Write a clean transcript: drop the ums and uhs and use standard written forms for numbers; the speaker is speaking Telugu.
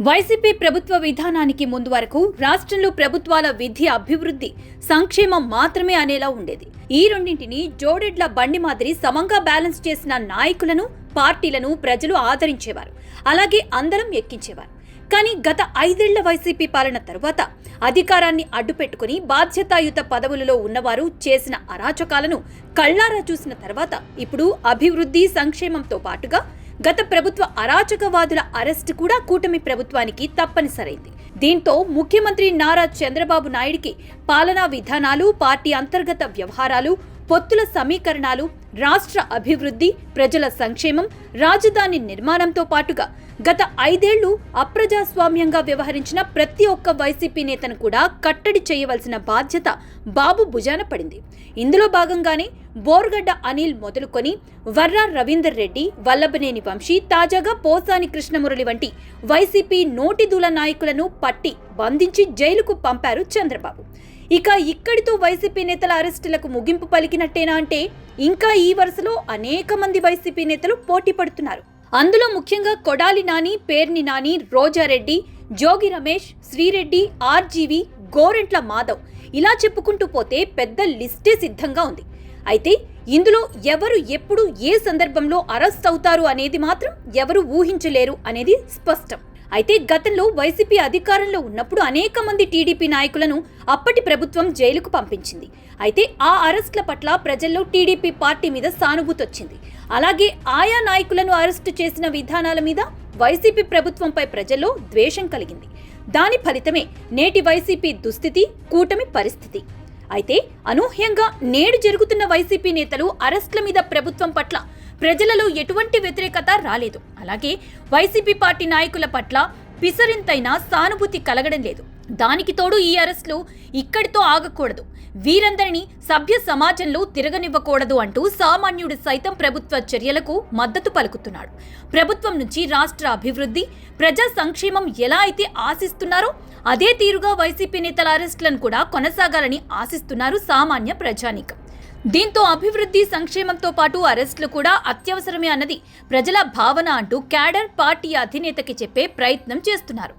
వైసీపీ ప్రభుత్వ విధానానికి ముందు వరకు రాష్ట్రంలో ప్రభుత్వాల విద్య అభివృద్ధి సంక్షేమం మాత్రమే అనేలా ఉండేది. ఈ రెండింటిని జోడెడ్ల బండి మాదిరి సమంగా బ్యాలెన్స్ చేసిన నాయకులను, పార్టీలను ప్రజలు ఆదరించేవారు. అలాగే అందరం ఎక్కించేవారు. కానీ గత 5 ఏళ్ల వైసీపీ పాలన తరువాత అధికారాన్ని అడ్డుపెట్టుకుని బాధ్యతాయుత పదవులలో ఉన్నవారు చేసిన అరాచకాలను కళ్లారా చూసిన తర్వాత ఇప్పుడు అభివృద్ధి సంక్షేమంతో పాటుగా గత ప్రభుత్వ అరాచకవాదుల అరెస్టు కూడా కూటమి ప్రభుత్వానికి తప్పనిసరైంది. దీంతో ముఖ్యమంత్రి నారా చంద్రబాబు నాయుడికి పాలనా విధానాలు, పార్టీ అంతర్గత వ్యవహారాలు, పొత్తుల సమీకరణాలు, రాష్ట్ర అభివృద్ధి, ప్రజల సంక్షేమం, రాజధాని నిర్మాణంతో పాటుగా గత 5 ఏళ్లు అప్రజాస్వామ్యంగా వ్యవహరించిన ప్రతి ఒక్క వైసీపీ నేతను కూడా కట్టడి చేయవలసిన బాధ్యత బాబు భుజాన పడింది. ఇందులో భాగంగానే బోర్గడ్డ అనిల్ మొదలుకొని వర్రా రవీందర్ రెడ్డి, వల్లభనేని వంశీ, తాజాగా పోసాని కృష్ణమురళి వంటి వైసీపీ నోటిదూల నాయకులను పట్టి బంధించి జైలుకు పంపారు చంద్రబాబు. ఇక ఇక్కడితో వైసీపీ నేతల అరెస్టులకు ముగింపు పలికినట్టేనా అంటే ఇంకా ఈ వరుసలో అనేక మంది వైసీపీ నేతలు పోటీ పడుతున్నారు. అందులో ముఖ్యంగా కొడాలి నాని, పేర్ని నాని, రోజారెడ్డి, జోగి రమేష్, శ్రీరెడ్డి, ఆర్జీవి, గోరెంట్ల మాధవ్ ఇలా చెప్పుకుంటూ పోతే పెద్ద లిస్టే సిద్ధంగా ఉంది. అయితే ఇందులో ఎవరు ఎప్పుడు ఏ సందర్భంలో అరెస్ట్ అవుతారు అనేది మాత్రం ఎవరు ఊహించలేరు అనేది స్పష్టం. అయితే గతంలో వైసీపీ అధికారంలో ఉన్నప్పుడు అనేక మంది టీడీపీ నాయకులను అప్పటి ప్రభుత్వం జైలుకు పంపించింది. అయితే ఆ అరెస్టుల పట్ల ప్రజల్లో టీడీపీ పార్టీ మీద సానుభూతి వచ్చింది. అలాగే ఆయా నాయకులను అరెస్టు చేసిన విధానాల మీద వైసీపీ ప్రభుత్వంపై ప్రజల్లో ద్వేషం కలిగింది. దాని ఫలితమే నేటి వైసీపీ దుస్థితి, కూటమి పరిస్థితి. అయితే అనూహ్యంగా నేడు జరుగుతున్న వైసీపీ నేతలు అరెస్టుల మీద ప్రభుత్వం పట్ల ప్రజలలో ఎటువంటి వ్యతిరేకత రాలేదు. అలాగే వైసీపీ పార్టీ నాయకుల పట్ల పిసరింతైనా సానుభూతి కలగడం లేదు. దానికి తోడు ఈ అరెస్టులు ఇక్కడితో ఆగకూడదు, వీరందరినీ సభ్య సమాజంలో తిరగనివ్వకూడదు అంటూ సామాన్యుడు సైతం ప్రభుత్వ చర్యలకు మద్దతు పలుకుతున్నాడు. ప్రభుత్వం నుంచి రాష్ట్ర అభివృద్ధి, ప్రజా సంక్షేమం ఎలా అయితే ఆశిస్తున్నారో అదే తీరుగా వైసీపీ నేతల అరెస్టులను కూడా కొనసాగాలని ఆశిస్తున్నారు సామాన్య ప్రజానీకం. దీంతో అభివృద్ధి సంక్షేమంతో పాటు అరెస్టులు కూడా అత్యవసరమే అన్నది ప్రజల భావన అంటూ క్యాడర్ పార్టీ అధినేతకి చెప్పే ప్రయత్నం చేస్తున్నారు.